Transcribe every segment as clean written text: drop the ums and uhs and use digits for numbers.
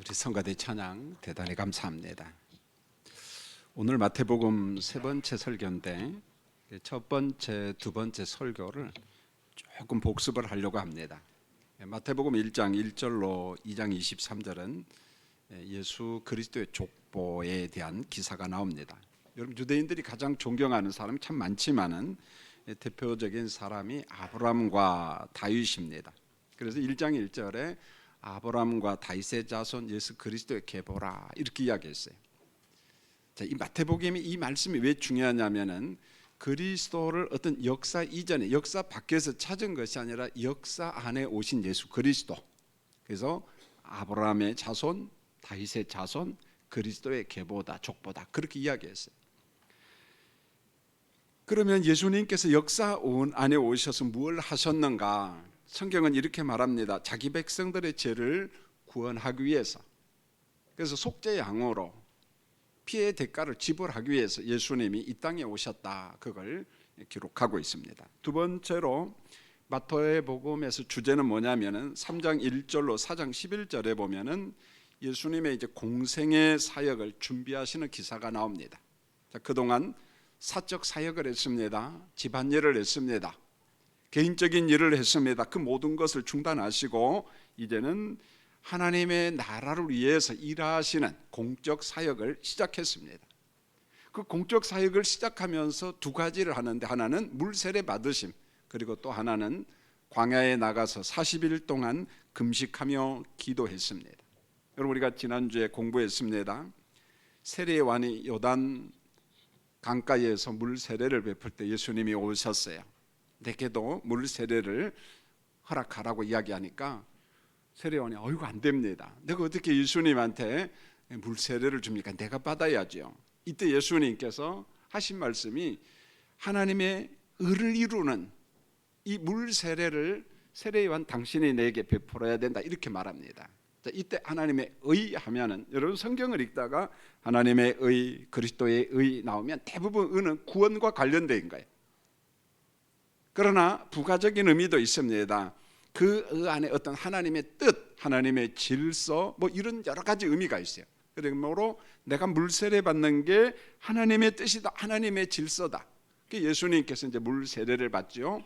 우리 성가대 찬양 대단히 감사합니다. 오늘 마태복음 세 번째 설교인데 첫 번째, 두 번째 설교를 조금 복습을 하려고 합니다. 마태복음 1장 1절로 2장 23절은 예수 그리스도의 족보에 대한 기사가 나옵니다. 여러분, 유대인들이 가장 존경하는 사람이 참 많지만은 대표적인 사람이 아브라함과 다윗입니다. 그래서 1장 1절에 아브라함과 다윗의 자손 예수 그리스도의 계보라 이렇게 이야기했어요. 자, 이 마태복음이 이 말씀이 왜 중요하냐면은 그리스도를 어떤 역사 이전에, 역사 밖에서 찾은 것이 아니라 역사 안에 오신 예수 그리스도. 그래서 아브라함의 자손, 다윗의 자손, 그리스도의 계보다, 족보다 그렇게 이야기했어요. 그러면 예수님께서 역사 안에 오셔서 무엇을 하셨는가? 성경은 이렇게 말합니다. 자기 백성들의 죄를 구원하기 위해서, 그래서 속죄 양으로 피의 대가를 지불하기 위해서 예수님이 이 땅에 오셨다, 그걸 기록하고 있습니다. 두 번째로 마태복음에서 주제는 뭐냐면은 3장 1절로 4장 11절에 보면은 예수님의 이제 공생의 사역을 준비하시는 기사가 나옵니다. 자, 그동안 사적 사역을 했습니다. 집안일을 했습니다. 개인적인 일을 했습니다. 그 모든 것을 중단하시고 이제는 하나님의 나라를 위해서 일하시는 공적 사역을 시작했습니다. 그 공적 사역을 시작하면서 두 가지를 하는데, 하나는 물 세례 받으심, 그리고 또 하나는 광야에 나가서 40일 동안 금식하며 기도했습니다. 여러분, 우리가 지난주에 공부했습니다. 세례요한이 요단 강가에서 물 세례를 베풀 때 예수님이 오셨어요. 내게도 물 세례를 허락하라고 이야기하니까 세례요한이 어이구 안 됩니다. 내가 어떻게 예수님한테 물 세례를 줍니까? 내가 받아야죠. 이때 예수님께서 하신 말씀이 하나님의 의를 이루는 이 물 세례를 세례요한 당신이 내게 베풀어야 된다, 이렇게 말합니다. 자, 이때 하나님의 의 하면은, 여러분 성경을 읽다가 하나님의 의, 그리스도의 의 나오면 대부분 의는 구원과 관련된 거예요. 그러나 부가적인 의미도 있습니다. 그 안에 어떤 하나님의 뜻, 하나님의 질서, 뭐 이런 여러 가지 의미가 있어요. 그러므로 내가 물세례 받는 게 하나님의 뜻이다, 하나님의 질서다. 예수님께서 이제 물세례를 받죠.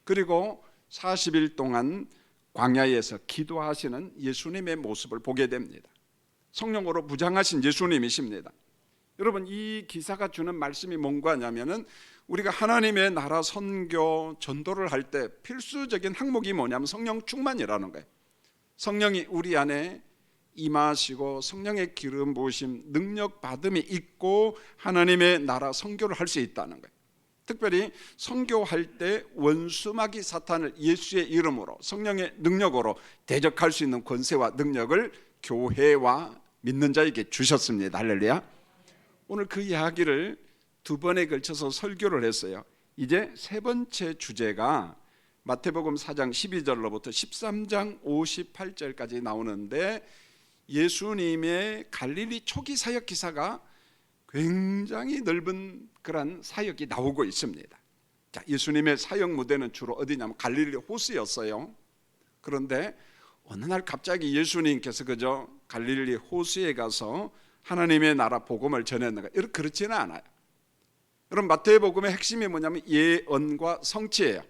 그리고 40일 동안 광야에서 기도하시는 예수님의 모습을 보게 됩니다. 성령으로 무장하신 예수님이십니다. 여러분, 이 기사가 주는 말씀이 뭔가 하냐면은 우리가 하나님의 나라 선교 전도를 할 때 필수적인 항목이 뭐냐면 성령 충만이라는 거예요. 성령이 우리 안에 임하시고 성령의 기름 부으심, 능력 받음이 있고 하나님의 나라 선교를 할 수 있다는 거예요. 특별히 선교할 때 원수마귀 사탄을 예수의 이름으로 성령의 능력으로 대적할 수 있는 권세와 능력을 교회와 믿는 자에게 주셨습니다. 할렐루야. 오늘 그 이야기를 두 번에 걸쳐서 설교를 했어요. 이제 세 번째 주제가 마태복음 4장 12절로부터 13장 58절까지 나오는데, 예수님의 갈릴리 초기 사역 기사가 굉장히 넓은 그런 사역이 나오고 있습니다. 자, 예수님의 사역 무대는 주로 어디냐면 갈릴리 호수였어요. 그런데 어느 날 갑자기 예수님께서 그저 갈릴리 호수에 가서 하나님의 나라 복음을 전했는가? 그렇지는 않아요. 여러분, 마태복음의 핵심이 뭐냐면 예언과 성취예요.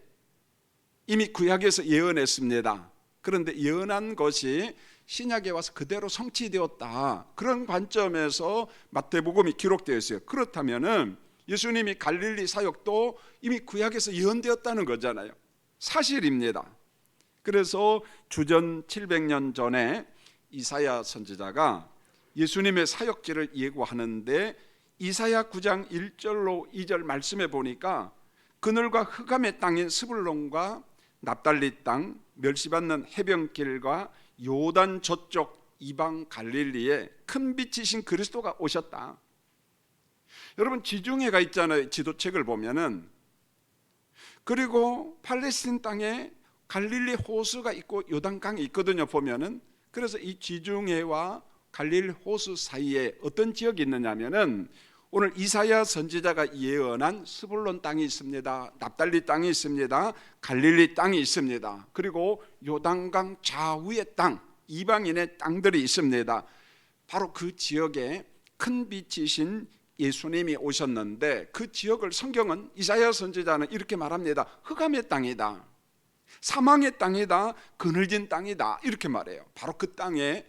이미 구약에서 예언했습니다. 그런데 예언한 것이 신약에 와서 그대로 성취되었다, 그런 관점에서 마태복음이 기록되어 있어요. 그렇다면은 예수님이 갈릴리 사역도 이미 구약에서 예언되었다는 거잖아요. 사실입니다. 그래서 주전 700년 전에 이사야 선지자가 예수님의 사역지를 예고하는데 이사야 9장 1절로 2절 말씀해 보니까 그늘과 흑암의 땅인 스불론과 납달리 땅, 멸시받는 해변길과 요단 저쪽 이방 갈릴리에 큰 빛이신 그리스도가 오셨다. 여러분, 지중해가 있잖아요. 지도책을 보면은. 그리고 팔레스틴 땅에 갈릴리 호수가 있고 요단강이 있거든요, 보면은. 그래서 이 지중해와 갈릴리 호수 사이에 어떤 지역이 있느냐면은 오늘 이사야 선지자가 예언한 스불론 땅이 있습니다. 납달리 땅이 있습니다. 갈릴리 땅이 있습니다. 그리고 요단강 좌우의 땅, 이방인의 땅들이 있습니다. 바로 그 지역에 큰 빛이신 예수님이 오셨는데 그 지역을 성경은 이사야 선지자는 이렇게 말합니다. 흑암의 땅이다, 사망의 땅이다, 그늘진 땅이다 이렇게 말해요. 바로 그 땅에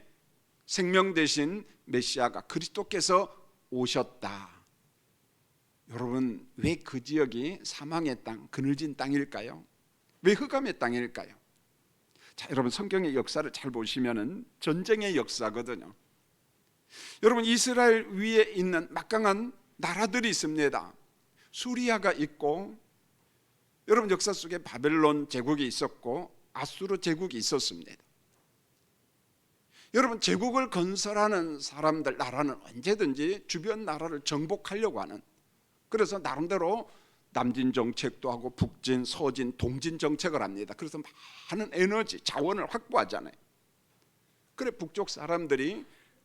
생명 되신 메시아가 그리스도께서 오셨다. 여러분, 왜 그 지역이 사망의 땅, 그늘진 땅일까요? 왜 흑암의 땅일까요? 자, 여러분 성경의 역사를 잘 보시면은 전쟁의 역사거든요. 여러분, 이스라엘 위에 있는 막강한 나라들이 있습니다. 수리아가 있고, 여러분 역사 속에 바벨론 제국이 있었고 아수르 제국이 있었습니다. 여러분, 제국을 건설하는 사람들, 나라는 언제든지 주변 나라를 정복하려고 하는, 그래서 나름대로 남진 정책도 하고 북진, 서진, 동진 정책을 합니다. 그래서 많은 에너지, 자원을 확보하잖아요. 그래 북쪽 사람들이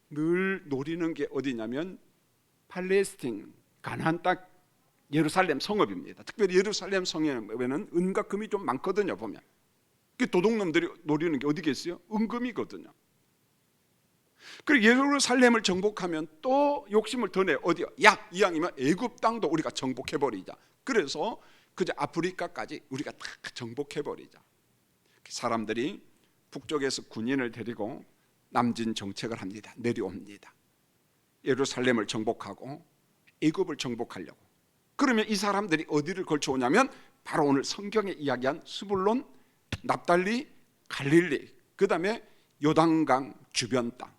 늘 노리는 게 어디냐면 팔레스틴, 가나안 땅, 예루살렘 성읍입니다. 특별히 예루살렘 성읍에는 은과 금이 좀 많거든요. 보면 그 도둑놈들이 노리는 게 어디겠어요? 은금이거든요. 그리고 예루살렘을 정복하면 또 욕심을 더 내. 어디야? 야, 이왕이면 애굽 땅도 우리가 정복해버리자. 그래서 그저 아프리카까지 우리가 다 정복해버리자. 사람들이 북쪽에서 군인을 데리고 남진 정책을 합니다. 내려옵니다. 예루살렘을 정복하고 애굽을 정복하려고. 그러면 이 사람들이 어디를 걸쳐오냐면 바로 오늘 성경에 이야기한 스불론, 납달리, 갈릴리, 그 다음에 요단강 주변 땅.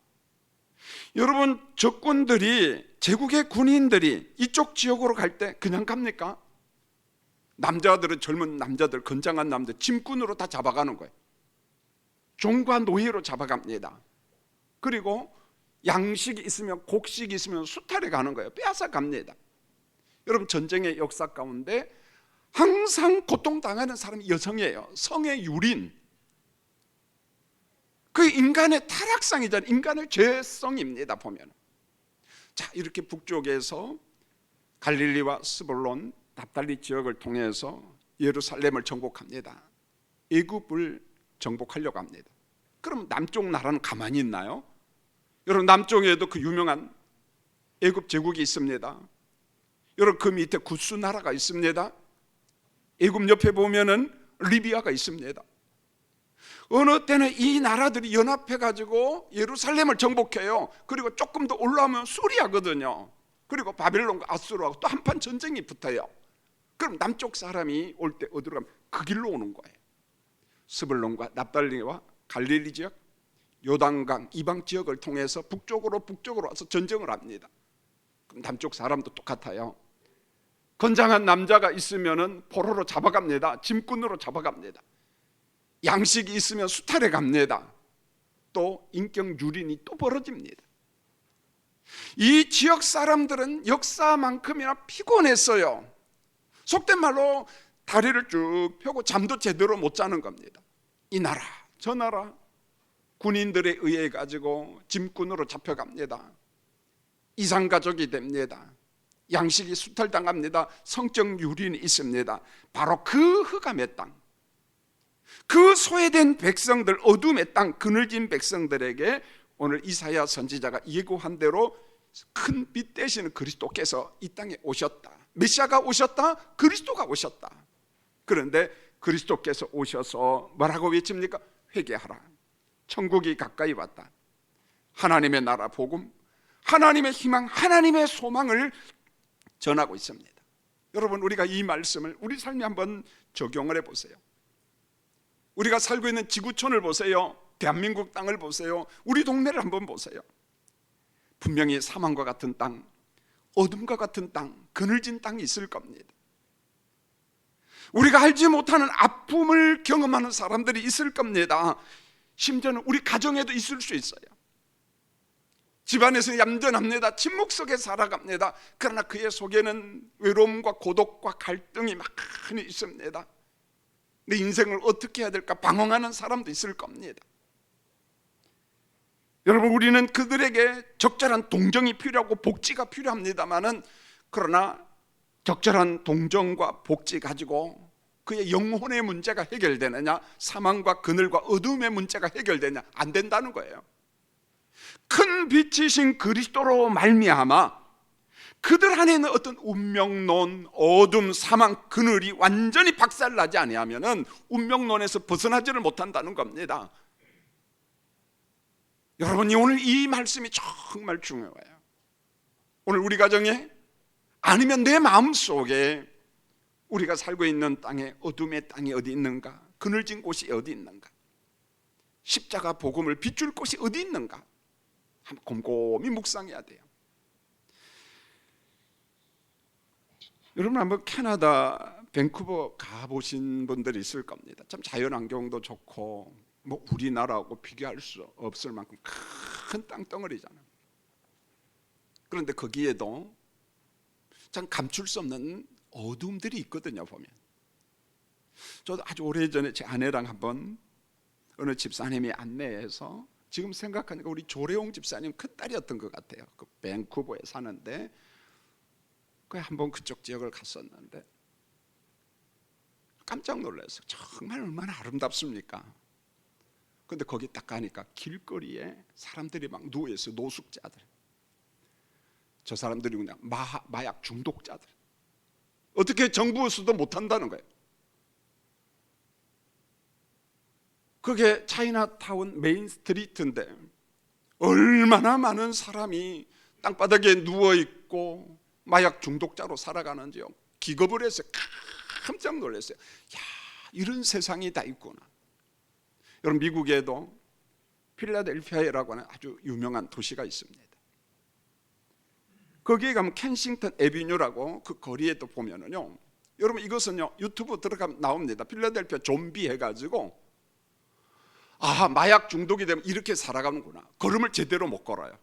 여러분, 적군들이, 제국의 군인들이 이쪽 지역으로 갈 때 그냥 갑니까? 남자들은, 젊은 남자들, 건장한 남자들 짐꾼으로 다 잡아가는 거예요. 종과 노예로 잡아갑니다. 그리고 양식이 있으면, 곡식이 있으면 수탈해 가는 거예요. 빼앗아 갑니다. 여러분, 전쟁의 역사 가운데 항상 고통당하는 사람이 여성이에요. 성의 유린. 그 인간의 타락상이잖아요. 인간의 죄성입니다. 보면. 자, 이렇게 북쪽에서 갈릴리와 스불론, 납달리 지역을 통해서 예루살렘을 정복합니다. 애굽을 정복하려고 합니다. 그럼 남쪽 나라는 가만히 있나요? 여러분, 남쪽에도 그 유명한 애굽 제국이 있습니다. 여러분, 그 밑에 구스 나라가 있습니다. 애굽 옆에 보면은 리비아가 있습니다. 어느 때는 이 나라들이 연합해가지고 예루살렘을 정복해요. 그리고 조금 더 올라오면 수리아거든요. 그리고 바벨론과 아수르하고 또 한판 전쟁이 붙어요. 그럼 남쪽 사람이 올 때 어디로 가면 그 길로 오는 거예요. 스불론과 납달리와 갈릴리 지역, 요단강 이방 지역을 통해서 북쪽으로 와서 전쟁을 합니다. 그럼 남쪽 사람도 똑같아요. 건장한 남자가 있으면은 포로로 잡아갑니다. 짐꾼으로 잡아갑니다. 양식이 있으면 수탈해 갑니다. 또 인격 유린이 또 벌어집니다. 이 지역 사람들은 역사만큼이나 피곤했어요. 속된 말로 다리를 쭉 펴고 잠도 제대로 못 자는 겁니다. 이 나라 저 나라 군인들에 의해 가지고 짐꾼으로 잡혀갑니다. 이상가족이 됩니다. 양식이 수탈당합니다. 성적 유린이 있습니다. 바로 그 흑암의 땅, 그 소외된 백성들, 어둠의 땅, 그늘진 백성들에게 오늘 이사야 선지자가 예고한 대로 큰 빛 되시는 그리스도께서 이 땅에 오셨다. 메시아가 오셨다. 그리스도가 오셨다. 그런데 그리스도께서 오셔서 뭐라고 외칩니까? 회개하라. 천국이 가까이 왔다. 하나님의 나라 복음, 하나님의 희망, 하나님의 소망을 전하고 있습니다. 여러분, 우리가 이 말씀을 우리 삶에 한번 적용을 해보세요. 우리가 살고 있는 지구촌을 보세요. 대한민국 땅을 보세요. 우리 동네를 한번 보세요. 분명히 사망과 같은 땅, 어둠과 같은 땅, 그늘진 땅이 있을 겁니다. 우리가 알지 못하는 아픔을 경험하는 사람들이 있을 겁니다. 심지어는 우리 가정에도 있을 수 있어요. 집안에서 얌전합니다. 침묵 속에 살아갑니다. 그러나 그의 속에는 외로움과 고독과 갈등이 많이 있습니다. 내 인생을 어떻게 해야 될까 방황하는 사람도 있을 겁니다. 여러분, 우리는 그들에게 적절한 동정이 필요하고 복지가 필요합니다만은, 그러나 적절한 동정과 복지 가지고 그의 영혼의 문제가 해결되느냐, 사망과 그늘과 어둠의 문제가 해결되느냐, 안 된다는 거예요. 큰 빛이신 그리스도로 말미암아 그들 안에 있는 어떤 운명론, 어둠, 사망, 그늘이 완전히 박살나지 아니하면은 운명론에서 벗어나지를 못한다는 겁니다. 여러분이 오늘 이 말씀이 정말 중요해요. 오늘 우리 가정에, 아니면 내 마음속에 우리가 살고 있는 땅에 어둠의 땅이 어디 있는가, 그늘진 곳이 어디 있는가, 십자가 복음을 비출 곳이 어디 있는가 한번 곰곰이 묵상해야 돼요. 여러분 한번 캐나다 밴쿠버 가보신 분들이 있을 겁니다. 참 자연환경도 좋고 뭐 우리나라하고 비교할 수 없을 만큼 큰 땅덩어리잖아요. 그런데 거기에도 참 감출 수 없는 어둠들이 있거든요. 보면 저도 아주 오래전에 제 아내랑 한번 어느 집사님이 안내해서, 지금 생각하니까 우리 조래용 집사님 큰딸이었던 것 같아요. 그 밴쿠버에 사는데 한번 그쪽 지역을 갔었는데 깜짝 놀랐어요. 정말 얼마나 아름답습니까? 근데 거기 딱 가니까 길거리에 사람들이 막 누워있어요. 노숙자들, 저 사람들이 그냥 마약 중독자들. 어떻게 정부에서도 못한다는 거예요. 그게 차이나타운 메인 스트리트인데 얼마나 많은 사람이 땅바닥에 누워있고 마약 중독자로 살아가는지요. 기겁을 해서 깜짝 놀랐어요. 야, 이런 세상이 다 있구나. 여러분 미국에도 필라델피아라고 하는 아주 유명한 도시가 있습니다. 거기에 가면 켄싱턴 애비뉴라고 그 거리에도 보면은요, 여러분 이것은요 유튜브 들어가면 나옵니다. 필라델피아 좀비 해가지고, 아, 마약 중독이 되면 이렇게 살아가는구나. 걸음을 제대로 못 걸어요.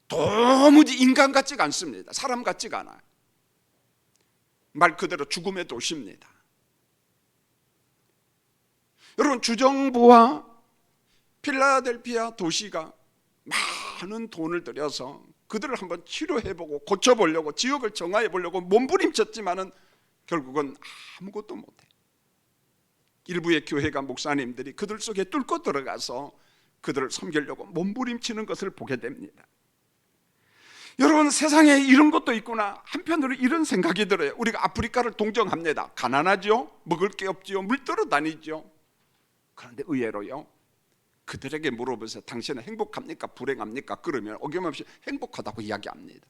도무지 인간 같지가 않습니다. 사람 같지가 않아요. 말 그대로 죽음의 도시입니다. 여러분 주정부와 필라델피아 도시가 많은 돈을 들여서 그들을 한번 치료해보고 고쳐보려고, 지역을 정화해보려고 몸부림쳤지만은 결국은 아무것도 못해. 일부의 교회가 목사님들이 그들 속에 뚫고 들어가서 그들을 섬기려고 몸부림치는 것을 보게 됩니다. 여러분 세상에 이런 것도 있구나. 한편으로 이런 생각이 들어요. 우리가 아프리카를 동정합니다. 가난하죠, 먹을 게 없지요, 물들어 다니죠. 그런데 의외로요, 그들에게 물어보세요. 당신은 행복합니까? 불행합니까? 그러면 어김없이 행복하다고 이야기합니다.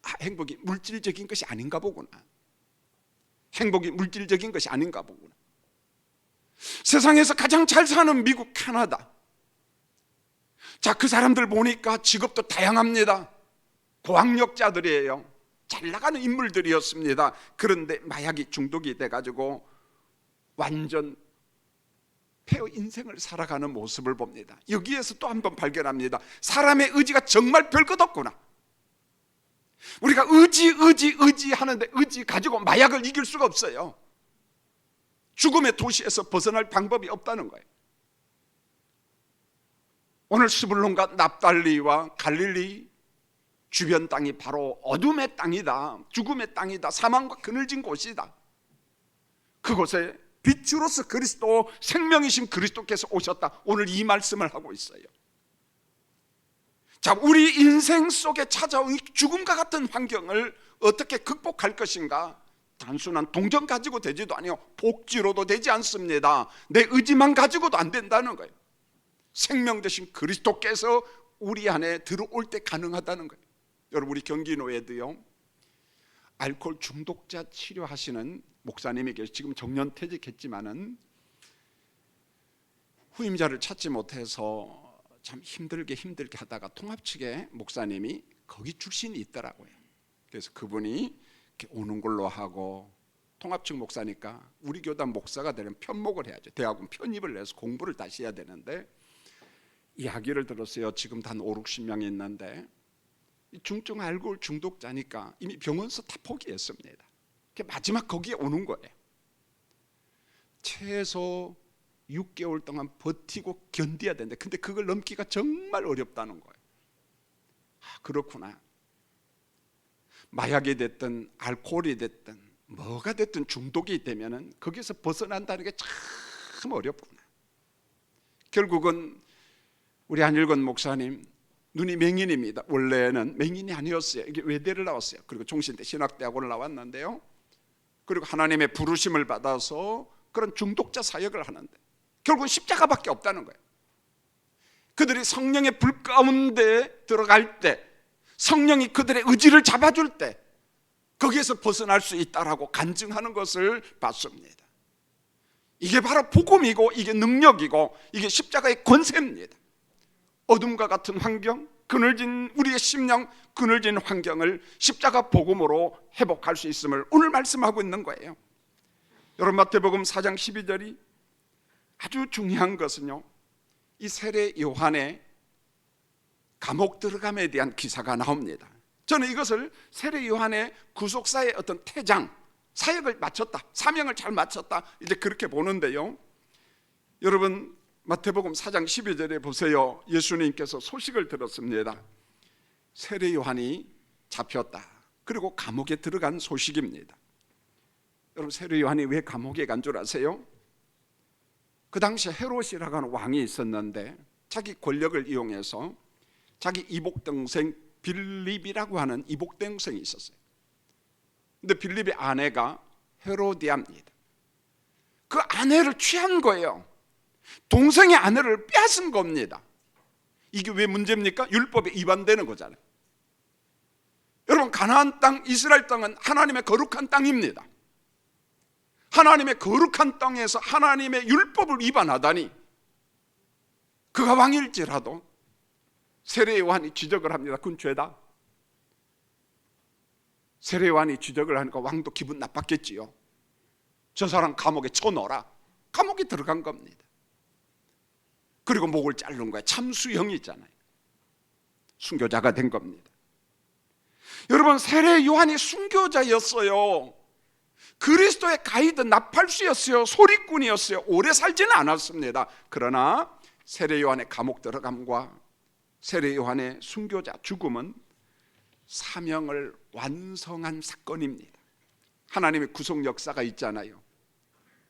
아, 행복이 물질적인 것이 아닌가 보구나. 행복이 물질적인 것이 아닌가 보구나. 세상에서 가장 잘 사는 미국, 캐나다. 자, 그 사람들 보니까 직업도 다양합니다. 고학력자들이에요. 잘 나가는 인물들이었습니다. 그런데 마약이 중독이 돼가지고 완전 폐허 인생을 살아가는 모습을 봅니다. 여기에서 또 한 번 발견합니다. 사람의 의지가 정말 별것 없구나. 우리가 의지 하는데 의지 가지고 마약을 이길 수가 없어요. 죽음의 도시에서 벗어날 방법이 없다는 거예요. 오늘 스불론과 납달리와 갈릴리 주변 땅이 바로 어둠의 땅이다, 죽음의 땅이다, 사망과 그늘진 곳이다. 그곳에 빛으로서 그리스도, 생명이신 그리스도께서 오셨다. 오늘 이 말씀을 하고 있어요. 자, 우리 인생 속에 찾아온 죽음과 같은 환경을 어떻게 극복할 것인가? 단순한 동정 가지고 되지도 아니요, 복지로도 되지 않습니다. 내 의지만 가지고도 안 된다는 거예요. 생명 되신 그리스도께서 우리 안에 들어올 때 가능하다는 거예요. 여러분 우리 경기노예도요, 알코올 중독자 치료하시는 목사님이 계셔. 지금 정년퇴직했지만은 후임자를 찾지 못해서 참 힘들게 하다가 통합 측에 목사님이 거기 출신이 있더라고요. 그래서 그분이 이렇게 오는 걸로 하고, 통합 측 목사니까 우리 교단 목사가 되려면 편목을 해야죠. 대학원 편입을 해서 공부를 다시 해야 되는데, 이야기를 들었어요. 지금 한 5, 60명이 있는데 중증 알코올 중독자니까 이미 병원서 다 포기했습니다. 마지막 거기에 오는 거예요. 최소 6개월 동안 버티고 견뎌야 되는데, 근데 그걸 넘기가 정말 어렵다는 거예요. 아, 그렇구나. 마약이 됐든 알코올이 됐든 뭐가 됐든 중독이 되면은 거기서 벗어난다는 게 참 어렵구나. 결국은 우리 한일권 목사님 눈이 맹인입니다. 원래는 맹인이 아니었어요. 이게 외대를 나왔어요. 그리고 종신대 신학대학원을 나왔는데요. 그리고 하나님의 부르심을 받아서 그런 중독자 사역을 하는데 결국은 십자가밖에 없다는 거예요. 그들이 성령의 불 가운데 들어갈 때, 성령이 그들의 의지를 잡아줄 때 거기에서 벗어날 수 있다라고 간증하는 것을 봤습니다. 이게 바로 복음이고 이게 능력이고 이게 십자가의 권세입니다. 어둠과 같은 환경, 그늘진 우리의 심령, 그늘진 환경을 십자가 복음으로 회복할 수 있음을 오늘 말씀하고 있는 거예요. 여러분, 마태복음 4장 12절이 아주 중요한 것은요, 이 세례 요한의 감옥 들어감에 대한 기사가 나옵니다. 저는 이것을 세례 요한의 구속사의 어떤 퇴장, 사역을 마쳤다, 사명을 잘 마쳤다, 이제 그렇게 보는데요. 여러분, 마태복음 4장 12절에 보세요. 예수님께서 소식을 들었습니다. 세례 요한이 잡혔다. 그리고 감옥에 들어간 소식입니다. 여러분, 세례 요한이 왜 감옥에 간 줄 아세요? 그 당시에 헤롯이라고 하는 왕이 있었는데 자기 권력을 이용해서 자기 이복 동생 빌립이라고 하는 이복 동생이 있었어요. 근데 빌립의 아내가 헤로디아입니다. 그 아내를 취한 거예요. 동생의 아내를 빼앗은 겁니다. 이게 왜 문제입니까? 율법에 위반되는 거잖아요. 여러분, 가나안 땅, 이스라엘 땅은 하나님의 거룩한 땅입니다. 하나님의 거룩한 땅에서 하나님의 율법을 위반하다니, 그가 왕일지라도 세례 요한이 지적을 합니다. 그건 죄다. 세례 요한이 지적을 하니까 왕도 기분 나빴겠지요. 저 사람 감옥에 쳐넣어라. 감옥에 들어간 겁니다. 그리고 목을 자른 거예요. 참수형이 있잖아요. 순교자가 된 겁니다. 여러분, 세례 요한이 순교자였어요. 그리스도의 가이드 나팔수였어요. 소리꾼이었어요. 오래 살지는 않았습니다. 그러나 세례 요한의 감옥 들어감과 세례 요한의 순교자 죽음은 사명을 완성한 사건입니다. 하나님의 구속 역사가 있잖아요.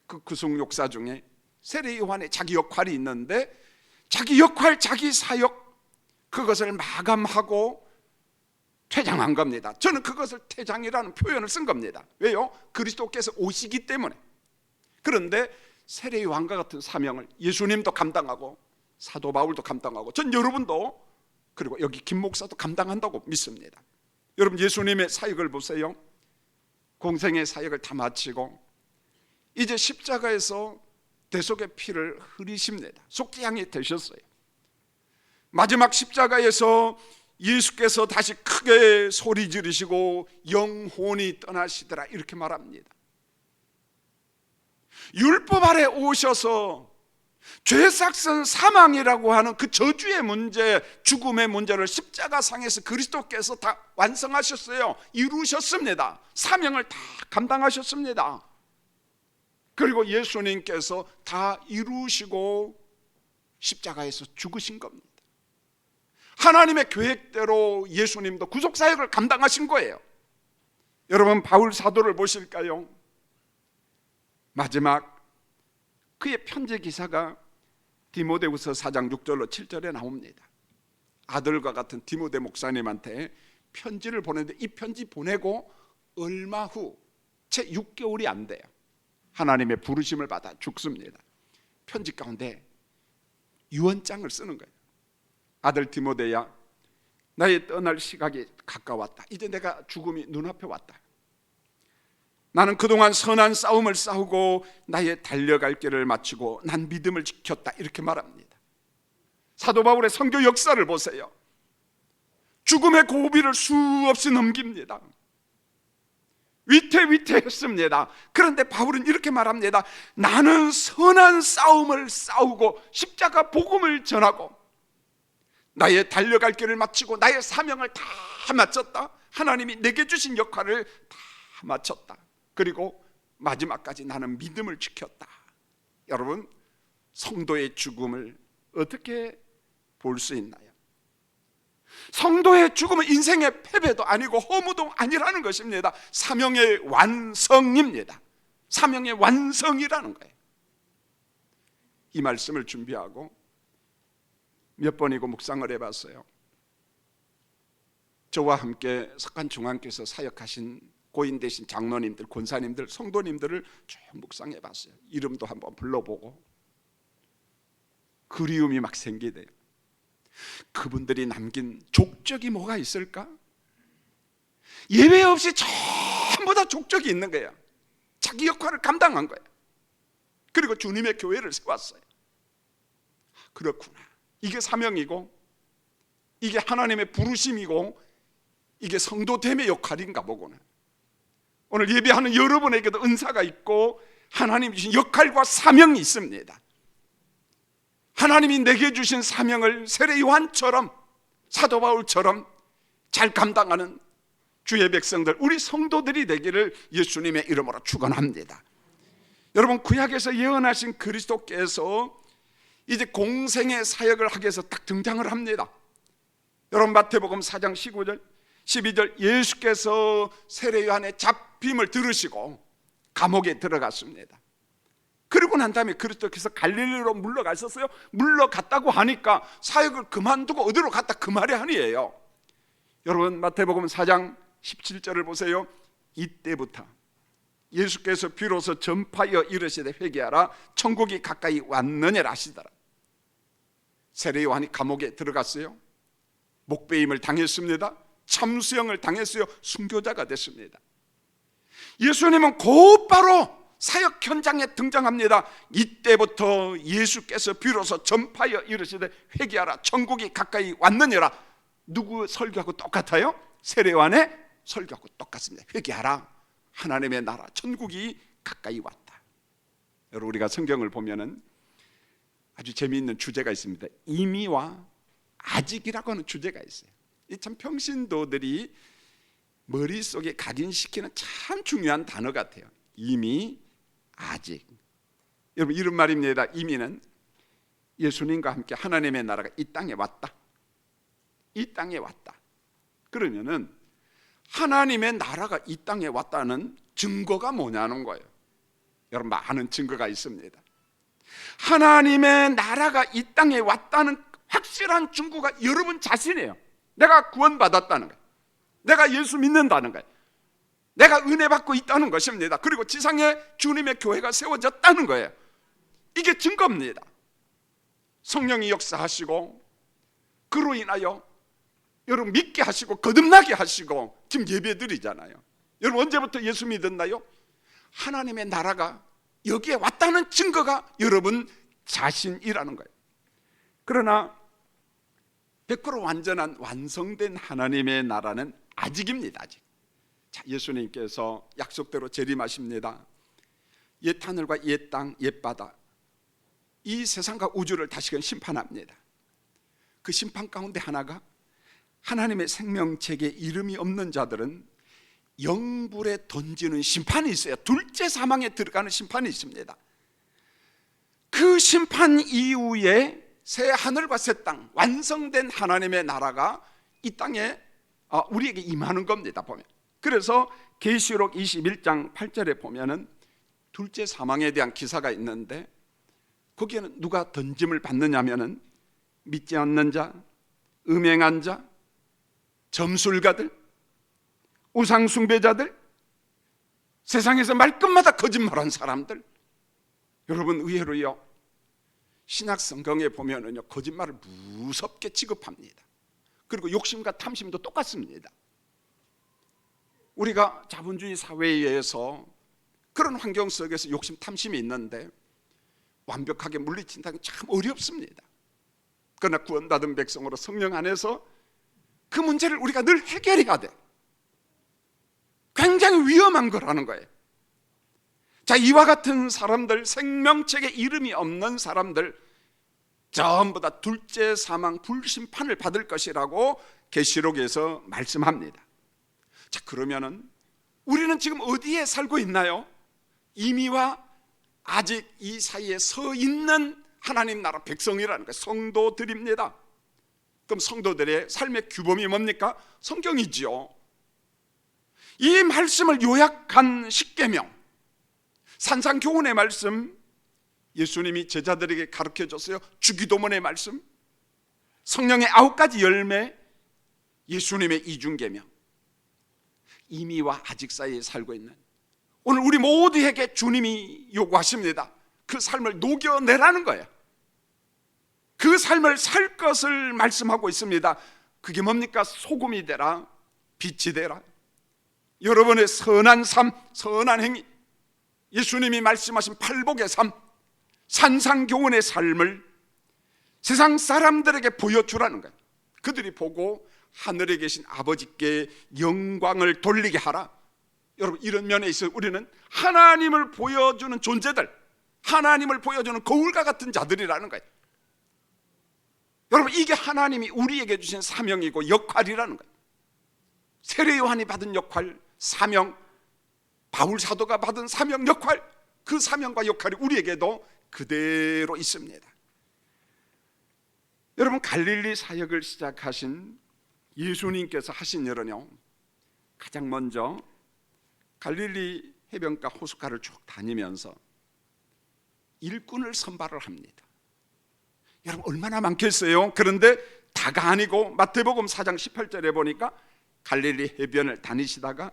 그 구속 역사 중에 세례 요한의 자기 역할이 있는데 자기 역할, 자기 사역, 그것을 마감하고 퇴장한 겁니다. 저는 그것을 퇴장이라는 표현을 쓴 겁니다. 왜요? 그리스도께서 오시기 때문에. 그런데 세례 요한과 같은 사명을 예수님도 감당하고 사도 바울도 감당하고 전 여러분도, 그리고 여기 김 목사도 감당한다고 믿습니다. 여러분, 예수님의 사역을 보세요. 공생의 사역을 다 마치고 이제 십자가에서 대속의 피를 흘리십니다. 속죄양이 되셨어요. 마지막 십자가에서 예수께서 다시 크게 소리 지르시고 영혼이 떠나시더라, 이렇게 말합니다. 율법 아래 오셔서 죄삭선 사망이라고 하는 그 저주의 문제, 죽음의 문제를 십자가상에서 그리스도께서 다 완성하셨어요. 이루셨습니다. 사명을 다 감당하셨습니다. 그리고 예수님께서 다 이루시고 십자가에서 죽으신 겁니다. 하나님의 계획대로 예수님도 구속사역을 감당하신 거예요. 여러분, 바울 사도를 보실까요? 마지막 그의 편지 기사가 디모데후서 4장 6절로 7절에 나옵니다. 아들과 같은 디모데 목사님한테 편지를 보내는데 이 편지 보내고 얼마 후 채 6개월이 안 돼요. 하나님의 부르심을 받아 죽습니다. 편지 가운데 유언장을 쓰는 거예요. 아들 디모데야, 나의 떠날 시각이 가까웠다. 이제 내가 죽음이 눈앞에 왔다. 나는 그동안 선한 싸움을 싸우고 나의 달려갈 길을 마치고 난 믿음을 지켰다, 이렇게 말합니다. 사도 바울의 선교 역사를 보세요. 죽음의 고비를 수없이 넘깁니다. 위태위태했습니다. 그런데 바울은 이렇게 말합니다. 나는 선한 싸움을 싸우고 십자가 복음을 전하고 나의 달려갈 길을 마치고 나의 사명을 다 마쳤다. 하나님이 내게 주신 역할을 다 마쳤다. 그리고 마지막까지 나는 믿음을 지켰다. 여러분, 성도의 죽음을 어떻게 볼 수 있나요? 성도의 죽음은 인생의 패배도 아니고 허무도 아니라는 것입니다. 사명의 완성입니다. 사명의 완성이라는 거예요. 이 말씀을 준비하고 몇 번이고 묵상을 해봤어요. 저와 함께 석간중앙교에서 사역하신 고인 되신 장로님들, 권사님들, 성도님들을 쭉 묵상해봤어요. 이름도 한번 불러보고 그리움이 막 생기대요. 그분들이 남긴 족적이 뭐가 있을까? 예외 없이 전부 다 족적이 있는 거예요. 자기 역할을 감당한 거예요. 그리고 주님의 교회를 세웠어요. 그렇구나. 이게 사명이고, 이게 하나님의 부르심이고, 이게 성도됨의 역할인가 보구나. 오늘 예배하는 여러분에게도 은사가 있고 하나님이 주신 역할과 사명이 있습니다. 하나님이 내게 주신 사명을 세례 요한처럼, 사도 바울처럼 잘 감당하는 주의 백성들, 우리 성도들이 되기를 예수님의 이름으로 축원합니다. 여러분, 구약에서 예언하신 그리스도께서 이제 공생의 사역을 하기 위해서 딱 등장을 합니다. 여러분, 마태복음 4장 19절 12절 예수께서 세례 요한의 잡힘을 들으시고 감옥에 들어갔습니다. 그리고 난 다음에 그리스도께서 갈릴리로 물러가셨어요. 물러갔다고 하니까 사역을 그만두고 어디로 갔다 그 말이 아니에요. 여러분, 마태복음 4장 17절을 보세요. 이때부터 예수께서 비로소 전파하여 이르시되 회개하라, 천국이 가까이 왔느니라 하시더라. 세례 요한이 감옥에 들어갔어요. 목배임을 당했습니다. 참수형을 당했어요. 순교자가 됐습니다. 예수님은 곧바로 사역 현장에 등장합니다. 이때부터 예수께서 비로소 전파하여 이르시되 회개하라, 천국이 가까이 왔느니라. 누구 설교하고 똑같아요? 세례 요한의 설교하고 똑같습니다. 회개하라, 하나님의 나라 천국이 가까이 왔다. 여러분, 우리가 성경을 보면은 아주 재미있는 주제가 있습니다. 이미와 아직이라고 하는 주제가 있어요. 이 참 평신도들이 머릿속에 각인시키는 참 중요한 단어 같아요. 이미, 아직. 여러분, 이런 말입니다. 이미는 예수님과 함께 하나님의 나라가 이 땅에 왔다. 이 땅에 왔다. 그러면은 하나님의 나라가 이 땅에 왔다는 증거가 뭐냐는 거예요. 여러분, 많은 증거가 있습니다. 하나님의 나라가 이 땅에 왔다는 확실한 증거가 여러분 자신이에요. 내가 구원받았다는 거예요. 내가 예수 믿는다는 거예요. 내가 은혜 받고 있다는 것입니다. 그리고 지상에 주님의 교회가 세워졌다는 거예요. 이게 증거입니다. 성령이 역사하시고 그로 인하여 여러분 믿게 하시고 거듭나게 하시고 지금 예배드리잖아요. 여러분, 언제부터 예수 믿었나요? 하나님의 나라가 여기에 왔다는 증거가 여러분 자신이라는 거예요. 그러나 100% 완전한 완성된 하나님의 나라는 아직입니다. 아직. 자, 예수님께서 약속대로 재림하십니다. 옛 하늘과 옛 땅, 옛 바다, 이 세상과 우주를 다시금 심판합니다. 그 심판 가운데 하나가 하나님의 생명책에 이름이 없는 자들은 영불에 던지는 심판이 있어요. 둘째 사망에 들어가는 심판이 있습니다. 그 심판 이후에 새 하늘과 새 땅, 완성된 하나님의 나라가 이 땅에 우리에게 임하는 겁니다. 보면. 그래서 계시록 21장 8절에 보면은 둘째 사망에 대한 기사가 있는데 거기에는 누가 던짐을 받느냐면은 믿지 않는 자, 음행한 자, 점술가들, 우상 숭배자들, 세상에서 말끝마다 거짓말한 사람들. 여러분, 의외로요, 신약 성경에 보면은요, 거짓말을 무섭게 취급합니다. 그리고 욕심과 탐심도 똑같습니다. 우리가 자본주의 사회에서 그런 환경 속에서 욕심, 탐심이 있는데 완벽하게 물리친다는 게 참 어렵습니다. 그러나 구원받은 백성으로 성령 안에서 그 문제를 우리가 늘 해결해야 돼. 굉장히 위험한 거라는 거예요. 자, 이와 같은 사람들, 생명책에 이름이 없는 사람들 전부 다 둘째 사망 불심판을 받을 것이라고 계시록에서 말씀합니다. 자, 그러면은 우리는 지금 어디에 살고 있나요? 이미와 아직 이 사이에 서 있는 하나님 나라 백성이라는 거예요. 성도들입니다. 그럼 성도들의 삶의 규범이 뭡니까? 성경이지요. 이 말씀을 요약한 십계명, 산상교훈의 말씀, 예수님이 제자들에게 가르쳐줬어요. 주기도문의 말씀, 성령의 9가지 열매, 예수님의 이중계명, 이미와 아직 사이에 살고 있는 오늘 우리 모두에게 주님이 요구하십니다. 그 삶을 녹여내라는 거예요. 그 삶을 살 것을 말씀하고 있습니다. 그게 뭡니까? 소금이 되라, 빛이 되라. 여러분의 선한 삶, 선한 행위, 예수님이 말씀하신 팔복의 삶, 산상교훈의 삶을 세상 사람들에게 보여주라는 거예요. 그들이 보고 하늘에 계신 아버지께 영광을 돌리게 하라. 여러분, 이런 면에 있어 우리는 하나님을 보여주는 존재들, 하나님을 보여주는 거울과 같은 자들이라는 거예요. 여러분, 이게 하나님이 우리에게 주신 사명이고 역할이라는 거예요. 세례 요한이 받은 역할, 사명, 바울 사도가 받은 사명, 역할, 그 사명과 역할이 우리에게도 그대로 있습니다. 여러분, 갈릴리 사역을 시작하신 예수님께서 하신 일은요, 가장 먼저 갈릴리 해변가 호숫가를 쭉 다니면서 일꾼을 선발을 합니다. 여러분, 얼마나 많겠어요? 그런데 다가 아니고 마태복음 4장 18절에 보니까 갈릴리 해변을 다니시다가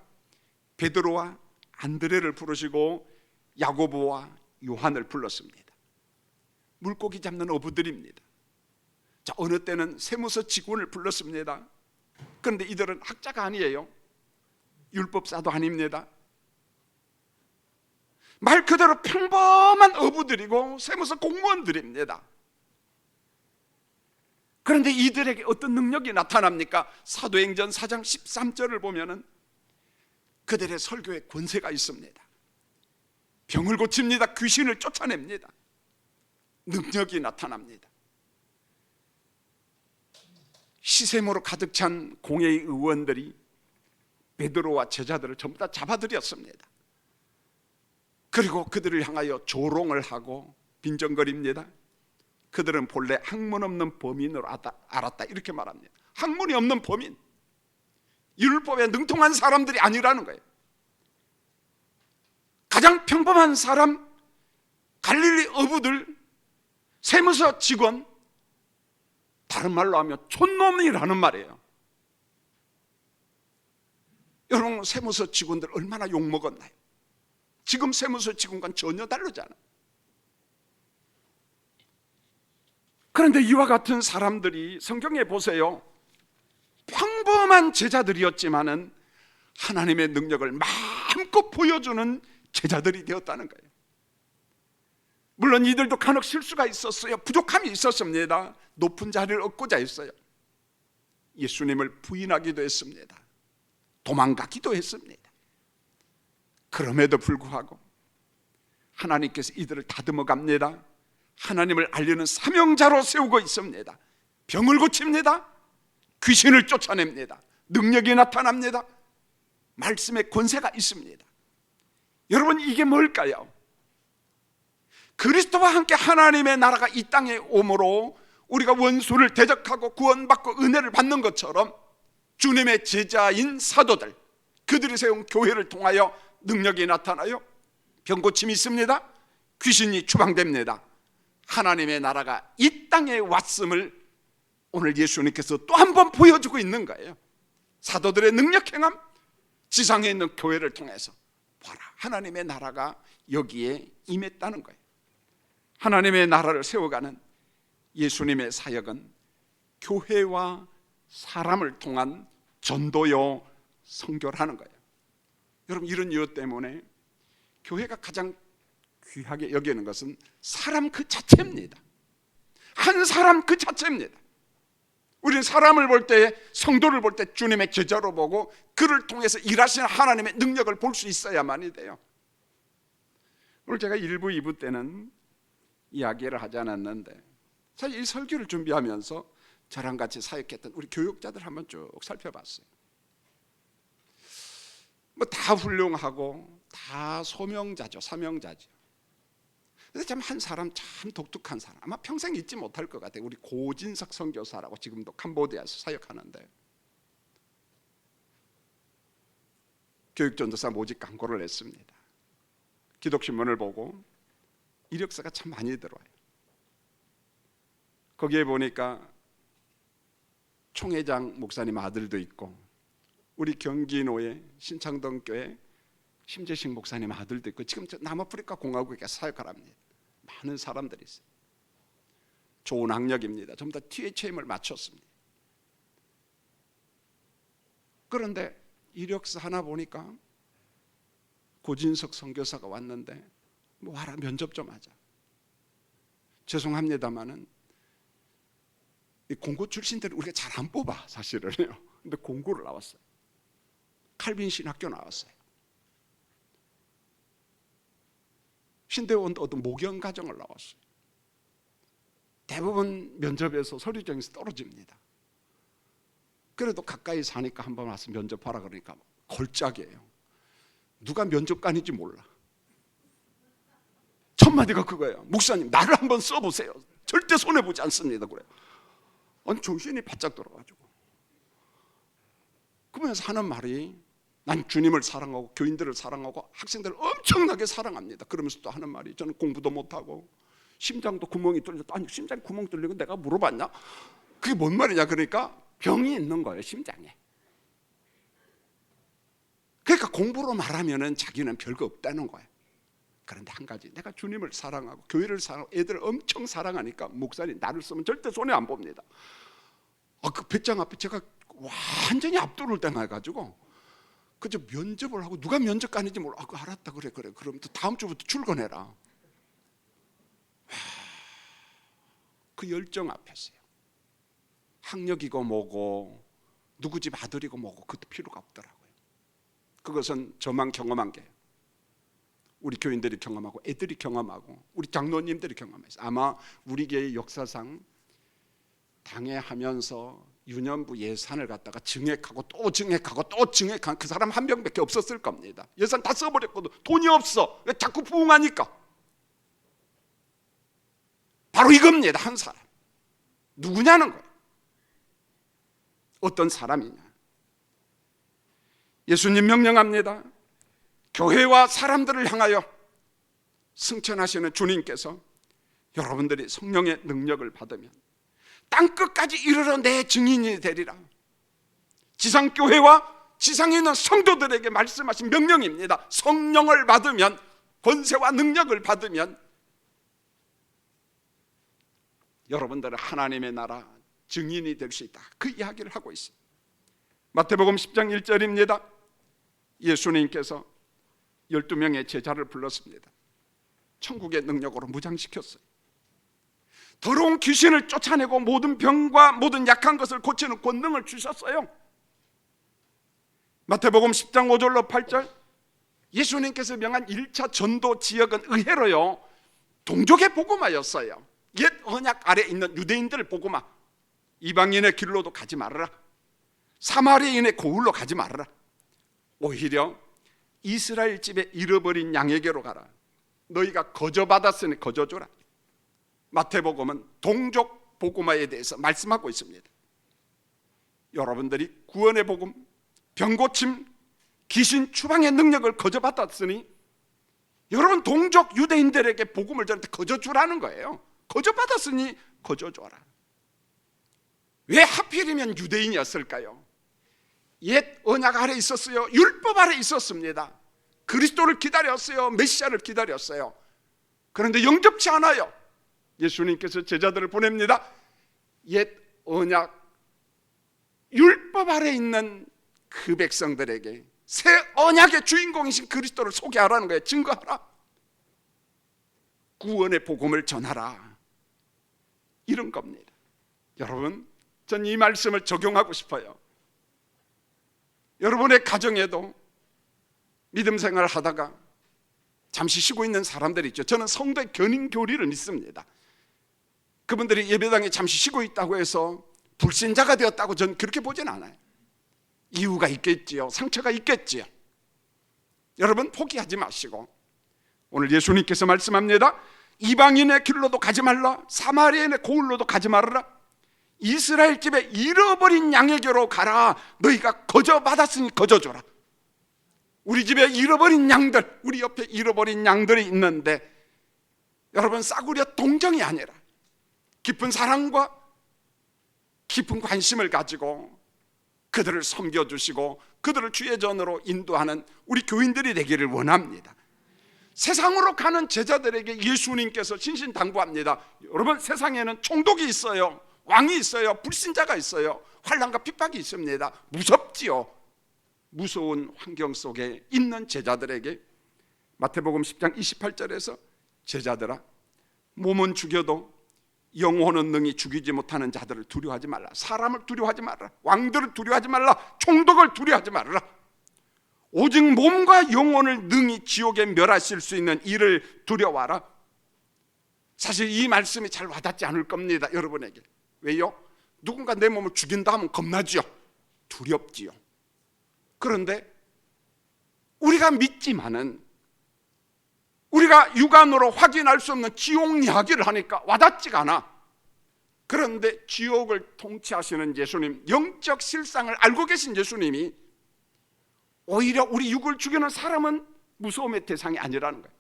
베드로와 안드레를 부르시고 야고보와 요한을 불렀습니다. 물고기 잡는 어부들입니다. 자, 어느 때는 세무서 직원을 불렀습니다. 그런데 이들은 학자가 아니에요. 율법사도 아닙니다. 말 그대로 평범한 어부들이고 세무서 공무원들입니다. 그런데 이들에게 어떤 능력이 나타납니까? 사도행전 4장 13절을 보면은 그들의 설교에 권세가 있습니다. 병을 고칩니다. 귀신을 쫓아냅니다. 능력이 나타납니다. 시샘으로 가득 찬 공회의 의원들이 베드로와 제자들을 전부 다 잡아들였습니다. 그리고 그들을 향하여 조롱을 하고 빈정거립니다. 그들은 본래 학문 없는 범인으로 알았다, 이렇게 말합니다. 학문이 없는 범인, 율법에 능통한 사람들이 아니라는 거예요. 가장 평범한 사람, 갈릴리 어부들, 세무서 직원, 다른 말로 하면 촌놈이라는 말이에요. 여러분, 세무서 직원들 얼마나 욕먹었나요? 지금 세무서 직원과는 전혀 다르잖아요. 그런데 이와 같은 사람들이 성경에 보세요, 평범한 제자들이었지만은 하나님의 능력을 마음껏 보여주는 제자들이 되었다는 거예요. 물론 이들도 간혹 실수가 있었어요. 부족함이 있었습니다. 높은 자리를 얻고자 했어요. 예수님을 부인하기도 했습니다. 도망가기도 했습니다. 그럼에도 불구하고 하나님께서 이들을 다듬어 갑니다. 하나님을 알리는 사명자로 세우고 있습니다. 병을 고칩니다. 귀신을 쫓아냅니다. 능력이 나타납니다. 말씀의 권세가 있습니다. 여러분, 이게 뭘까요? 그리스도와 함께 하나님의 나라가 이 땅에 오므로 우리가 원수를 대적하고 구원받고 은혜를 받는 것처럼 주님의 제자인 사도들, 그들이 세운 교회를 통하여 능력이 나타나요. 병고침이 있습니다. 귀신이 추방됩니다. 하나님의 나라가 이 땅에 왔음을 오늘 예수님께서 또 한 번 보여주고 있는 거예요. 사도들의 능력 행함, 지상에 있는 교회를 통해서 봐라, 하나님의 나라가 여기에 임했다는 거예요. 하나님의 나라를 세워가는 예수님의 사역은 교회와 사람을 통한 전도요 선교하는 거예요. 여러분, 이런 이유 때문에 교회가 가장 귀하게 여기는 것은 사람 그 자체입니다. 한 사람 그 자체입니다. 우리는 사람을 볼 때, 성도를 볼 때 주님의 제자로 보고 그를 통해서 일하시는 하나님의 능력을 볼 수 있어야만이 돼요. 오늘 제가 1부, 2부 때는 이야기를 하지 않았는데 사실 이 설교를 준비하면서 저랑 같이 사역했던 우리 교육자들 한번 쭉 살펴봤어요. 뭐 다 훌륭하고 다 소명자죠, 사명자죠. 근데 참 한 사람 참 독특한 사람, 아마 평생 잊지 못할 것 같아요. 우리 고진석 선교사라고 지금도 캄보디아에서 사역하는데 교육전도사 모집 광고를 냈습니다. 기독신문을 보고 이력서가 참 많이 들어와요. 거기에 보니까 총회장 목사님 아들도 있고 우리 경기노예 신창동 교회 심재식 목사님 아들도 있고 지금 남아프리카 공화국에 사역하랍니다. 많은 사람들이 있어요. 좋은 학력입니다. 전부 다 THM을 마쳤습니다. 그런데 이력서 하나 보니까 고진석 선교사가 왔는데 뭐 와라 면접 좀 하자. 죄송합니다마는 공고 출신들은 우리가 잘 안 뽑아 사실은요. 근데 공고를 나왔어요. 칼빈 신학교 나왔어요. 신대원 어떤 목연 과정을 나왔어요. 대부분 면접에서 서류정에서 떨어집니다. 그래도 가까이 사니까 한번 와서 면접 봐라 그러니까 걸작이에요. 누가 면접관인지 몰라. 첫 마디가 그거예요. 목사님 나를 한번 써보세요. 절대 손해보지 않습니다. 그래요. 아니 정신이 바짝 돌아가지고 그러면서 하는 말이 난 주님을 사랑하고 교인들을 사랑하고 학생들을 엄청나게 사랑합니다. 그러면서 또 하는 말이 저는 공부도 못하고 심장도 구멍이 뚫렸다. 아니 심장 구멍 뚫리고 내가 물어봤냐? 그게 뭔 말이냐? 그러니까 병이 있는 거예요 심장에. 그러니까 공부로 말하면은 자기는 별거 없다는 거예요. 그런데 한 가지, 내가 주님을 사랑하고 교회를 사랑하고 애들을 엄청 사랑하니까 목사님 나를 쓰면 절대 손해 안 봅니다. 그 배짱 앞에 제가 완전히 압도를 당해가지고 그저 면접을 하고 누가 면접관인지 몰라. 알았다 그래 그럼 또 다음 주부터 출근해라. 그 열정 앞에서요. 학력이고 뭐고 누구 집 아들이고 뭐고 그것도 필요가 없더라고요. 그것은 저만 경험한 게 우리 교인들이 경험하고 애들이 경험하고 우리 장로님들이 경험했어요. 아마 우리 교회 역사상 당회하면서 유년부 예산을 갖다가 증액하고 또 증액하고 또 증액한 그 사람 한 명밖에 없었을 겁니다. 예산 다 써버렸거든. 돈이 없어. 왜 자꾸 부흥하니까. 바로 이겁니다. 한 사람. 누구냐는 거예요. 어떤 사람이냐. 예수님 명령합니다. 교회와 사람들을 향하여 승천하시는 주님께서 여러분들이 성령의 능력을 받으면 땅끝까지 이르러 내 증인이 되리라. 지상교회와 지상에 있는 성도들에게 말씀하신 명령입니다. 성령을 받으면, 권세와 능력을 받으면 여러분들은 하나님의 나라 증인이 될 수 있다. 그 이야기를 하고 있어요. 마태복음 10장 1절입니다. 예수님께서 12명의 제자를 불렀습니다. 천국의 능력으로 무장시켰어요. 더러운 귀신을 쫓아내고 모든 병과 모든 약한 것을 고치는 권능을 주셨어요. 마태복음 10장 5절로 8절 예수님께서 명한 1차 전도 지역은 의외로요 동족의 복음화였어요. 옛 언약 아래 있는 유대인들 복음화. 이방인의 길로도 가지 말아라. 사마리아인의 고을로 가지 말아라. 오히려 이스라엘 집에 잃어버린 양에게로 가라. 너희가 거저받았으니 거저줘라. 마태복음은 동족 복음화에 대해서 말씀하고 있습니다. 여러분들이 구원의 복음, 병고침, 귀신 추방의 능력을 거저받았으니 여러분 동족 유대인들에게 복음을 전한테 거저주라는 거예요. 거저받았으니 거저줘라. 왜 하필이면 유대인이었을까요? 옛 언약 아래 있었어요. 율법 아래 있었습니다. 그리스도를 기다렸어요. 메시아를 기다렸어요. 그런데 영접치 않아요. 예수님께서 제자들을 보냅니다. 옛 언약 율법 아래 있는 그 백성들에게 새 언약의 주인공이신 그리스도를 소개하라는 거예요. 증거하라. 구원의 복음을 전하라. 이런 겁니다. 여러분, 전 이 말씀을 적용하고 싶어요. 여러분의 가정에도 믿음 생활을 하다가 잠시 쉬고 있는 사람들이 있죠. 저는 성도의 견인 교리를 믿습니다. 그분들이 예배당에 잠시 쉬고 있다고 해서 불신자가 되었다고 저는 그렇게 보진 않아요. 이유가 있겠지요. 상처가 있겠지요. 여러분 포기하지 마시고 오늘 예수님께서 말씀합니다. 이방인의 길로도 가지 말라. 사마리아인의 고을로도 가지 말아라. 이스라엘 집에 잃어버린 양에게로 가라. 너희가 거저 받았으니 거저 줘라. 우리 집에 잃어버린 양들, 우리 옆에 잃어버린 양들이 있는데 여러분, 싸구려 동정이 아니라 깊은 사랑과 깊은 관심을 가지고 그들을 섬겨주시고 그들을 주의 전으로 인도하는 우리 교인들이 되기를 원합니다. 세상으로 가는 제자들에게 예수님께서 신신당부합니다. 여러분, 세상에는 총독이 있어요, 왕이 있어요, 불신자가 있어요, 환난과 핍박이 있습니다. 무섭지요. 무서운 환경 속에 있는 제자들에게 마태복음 10장 28절에서 제자들아, 몸은 죽여도 영혼은 능히 죽이지 못하는 자들을 두려워하지 말라. 사람을 두려워하지 말라. 왕들을 두려워하지 말라. 총독을 두려워하지 말라. 오직 몸과 영혼을 능히 지옥에 멸하실 수 있는 이를 두려워하라. 사실 이 말씀이 잘 와닿지 않을 겁니다, 여러분에게. 왜요? 누군가 내 몸을 죽인다 하면 겁나지요, 두렵지요. 그런데 우리가 믿지만은, 우리가 육안으로 확인할 수 없는 지옥 이야기를 하니까 와닿지가 않아. 그런데 지옥을 통치하시는 예수님, 영적 실상을 알고 계신 예수님이 오히려 우리 육을 죽이는 사람은 무서움의 대상이 아니라는 거예요.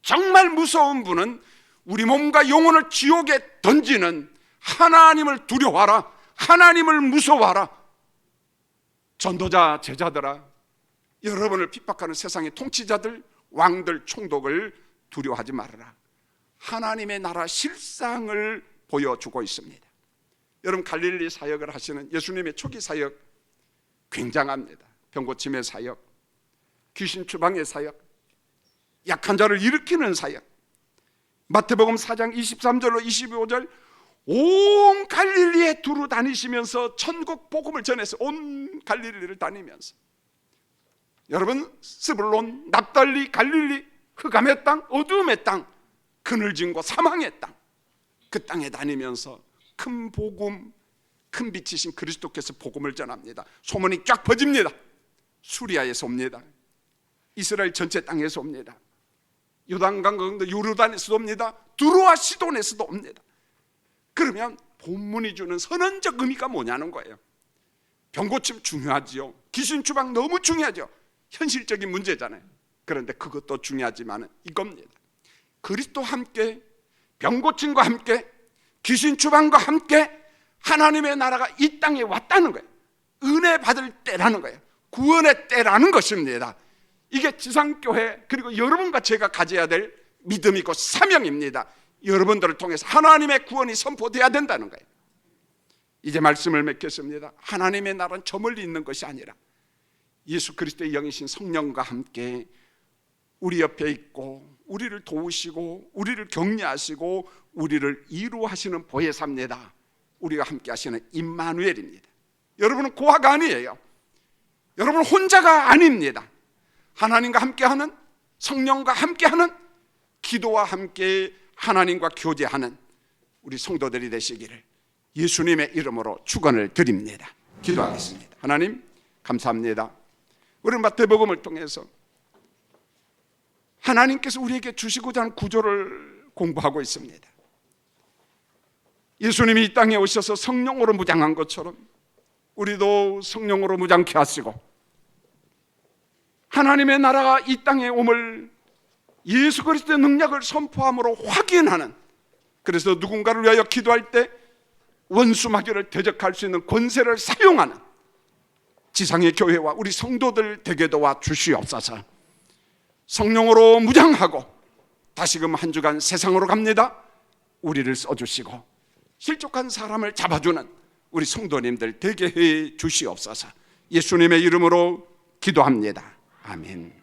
정말 무서운 분은 우리 몸과 영혼을 지옥에 던지는 하나님을 두려워하라, 하나님을 무서워하라. 전도자 제자들아, 여러분을 핍박하는 세상의 통치자들, 왕들, 총독을 두려워하지 말아라. 하나님의 나라 실상을 보여주고 있습니다. 여러분, 갈릴리 사역을 하시는 예수님의 초기 사역 굉장합니다. 병고침의 사역, 귀신 추방의 사역, 약한 자를 일으키는 사역. 마태복음 4장 23절로 25절, 온 갈릴리에 두루 다니시면서 천국 복음을 전해서 온 갈릴리를 다니면서, 여러분, 스불론, 납달리, 갈릴리, 흑암의 땅, 어두움의 땅, 그늘진 곳, 사망의 땅, 그 땅에 다니면서 큰 복음, 큰 빛이신 그리스도께서 복음을 전합니다. 소문이 쫙 퍼집니다. 수리아에서 옵니다. 이스라엘 전체 땅에서 옵니다. 요단강 건너 요르단에서도 옵니다. 두루와 시돈에서도 옵니다. 그러면 본문이 주는 선언적 의미가 뭐냐는 거예요. 병고침 중요하지요. 귀신 추방 너무 중요하죠. 현실적인 문제잖아요. 그런데 그것도 중요하지만 이겁니다. 그리스도와 함께, 병고침과 함께, 귀신 추방과 함께 하나님의 나라가 이 땅에 왔다는 거예요. 은혜 받을 때라는 거예요. 구원의 때라는 것입니다. 이게 지상교회, 그리고 여러분과 제가 가져야 될 믿음이고 사명입니다. 여러분들을 통해서 하나님의 구원이 선포돼야 된다는 거예요. 이제 말씀을 맺겠습니다. 하나님의 나라는 저 멀리 있는 것이 아니라 예수 그리스도의 영이신 성령과 함께 우리 옆에 있고 우리를 도우시고 우리를 격려하시고 우리를 이루하시는 보혜사입니다. 우리가 함께 하시는 임마누엘입니다. 여러분은 고아가 아니에요. 여러분 혼자가 아닙니다. 하나님과 함께하는, 성령과 함께하는, 기도와 함께 하나님과 교제하는 우리 성도들이 되시기를 예수님의 이름으로 축원을 드립니다. 기도하겠습니다. 하나님 감사합니다. 우리 마태복음을 통해서 하나님께서 우리에게 주시고자 하는 구조를 공부하고 있습니다. 예수님이 이 땅에 오셔서 성령으로 무장한 것처럼 우리도 성령으로 무장케 하시고 하나님의 나라가 이 땅에 옴을 예수 그리스도의 능력을 선포함으로 확인하는, 그래서 누군가를 위하여 기도할 때 원수마귀를 대적할 수 있는 권세를 사용하는 지상의 교회와 우리 성도들 되게 도와 주시옵소서. 성령으로 무장하고 다시금 한 주간 세상으로 갑니다. 우리를 써주시고 실족한 사람을 잡아주는 우리 성도님들 되게 해 주시옵소서. 예수님의 이름으로 기도합니다. 아멘.